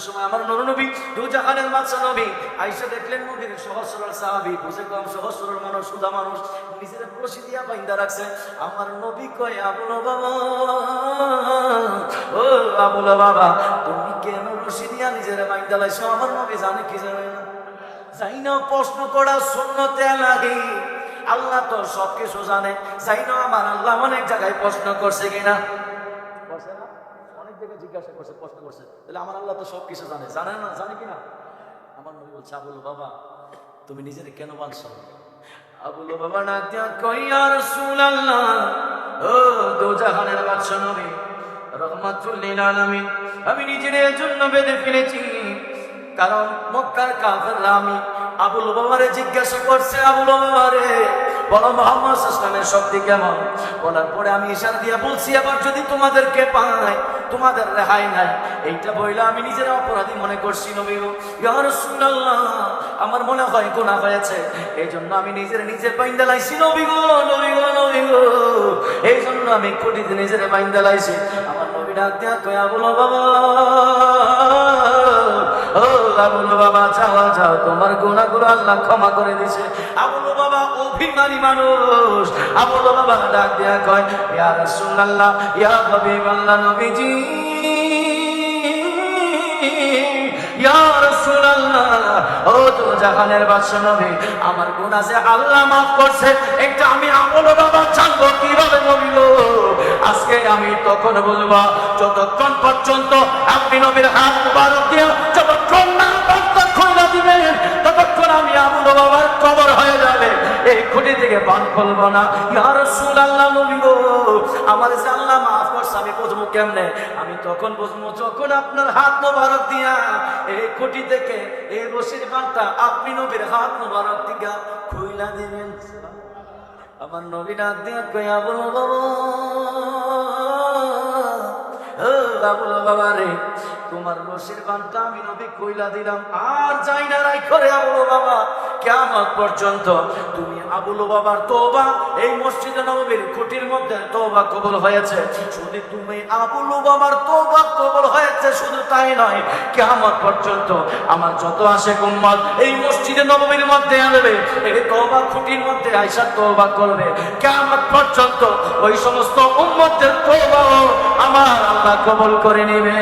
সময় আমার নূর নবী দু জাহানের বাদশা নবী আয়েশা দেখলেন নবীর সহজ সরল সাহাবী, বুঝে কম সহজ সরল মানুষ, সুধা মানুষ, নিজের রশি দিয়া বাইন্দা রাখছে। আমার নবী কয়, আবুল বাবা, ও আবুল বাবা, তুমি কেন রশি দিয়া নিজের বাইন্দা লাইছো? আমার নবী জানে কি জানে না? যাই না, প্রশ্ন করা সুন্নতে লাগে। আল্লাহ তো সবকিছু জানে। যাই না, আমার আল্লাহ অনেক জায়গায় প্রশ্ন করছে কিনা? করছে না? অনেক জায়গায় জিজ্ঞাসা করছে, প্রশ্ন করছে। তাহলে আমার আল্লাহ তো সবকিছু জানে, জানে না? জানে কিনা? আমার নবী বলছে, আবুল বাবা, তুমি নিজের কেন বানছো? আবুল বাবা না দিয়া কই, ইয়া রাসূলুল্লাহ, ও দু জাহানের বাদশা নবী রহমাতুল লিল আলামিন, আমি নিজের জন্য বেঁধে ফেলেছি। কারণ মক্কার কাফেররা আমি আবুল বাবারে জিজ্ঞাসা করছে, আবুল বাবারে বলো মুহাম্মদ সাল্লাল্লাহু আলাইহি ওয়াসাল্লামের শক্তি কেমন? বলার পরে আমি ইশারা দিয়ে বলছি, এবার যদি তোমাদেরকে পাই, তোমাদের রেহাই নাই। এইটা বইলা আমি নিজের অপরাধী মনে করছি। নবী গো, ইয়া রাসূলুল্লাহ, আমার মনে হয় গুনাহ হয়েছে, এই জন্য আমি নিজে বাইন্দা লাইছি। নবী গো, নবী গো, নবী গো, এই জন্য আমি খুঁটিতে নিজের বাইন্দা লাইছি। আমার নবী ডাক দিয়া কয়, আবুল বাবা, ও আবুল বাবা, যাও যাও, তোমার গুনাহগুলো আল্লাহ ক্ষমা করে দিয়েছে। আবুল বাবা অভিমানী মানুষ। আবুল বাবা ডাক দিয়া কয়, ইয়া রাসূলুল্লাহ, ইয়া হাবিবাল্লাহ, নবীজি, ইয়া রাসূলুল্লাহ, ও তো জাহানের বাদশা নবী, আমার গুনাহ যে আল্লাহ মাফ করছে, এটা আমি আবুল বাবা জানবো কিভাবে? নবী গো, আজকে আমি তখন বলবো, যতক্ষণ পর্যন্ত আপনি নবীর হাত মুবারক দিয়ে যতক্ষণ না বস্তা খুলে দিবেন, ততক্ষণ আমি আবুল বাবার কবর হয়ে যাবে, এই খুঁটি থেকে পান খুলবো না। ইয়া রাসূলুল্লাহ, নবী গো, আমার যে আল্লাহ মাফ করছে, আমি বুঝবো কেমনে? আমি তখন বুঝবো যখন আপনার হাত মুবারক দিয়া এই খুঁটি থেকে এই রশির বাঁধটা আপনি নবীর হাত মুবারক দিয়া খুইলা দিবেন। আমার নবী ডাক দিয়া কই, আবুল বাবা, ও আবুল বাবা রে, তোমার রশির বাঁধটা আমি নবী কইলা দিলাম, আর যাই না রাই করে আবুল বাবা কিয়ামত পর্যন্ত। তুমি আবুল বাবার তওবা এই মসজিদে নববীর খুঁটির মধ্যে তওবা কবুল হয়েছে। শুধু তুমি আবুল বাবার তওবা কবুল হয়েছে, শুধু তাই নয়, কিয়ামত পর্যন্ত আমার যত আশিক উম্মত এই মসজিদে নববীর মধ্যে আসবে, এই তওবা খুঁটির মধ্যে আয়েশা তওবা করবে, কিয়ামত পর্যন্ত ওই সমস্ত উম্মতের তওবাও আমার আল্লাহ কবুল করে নেবে।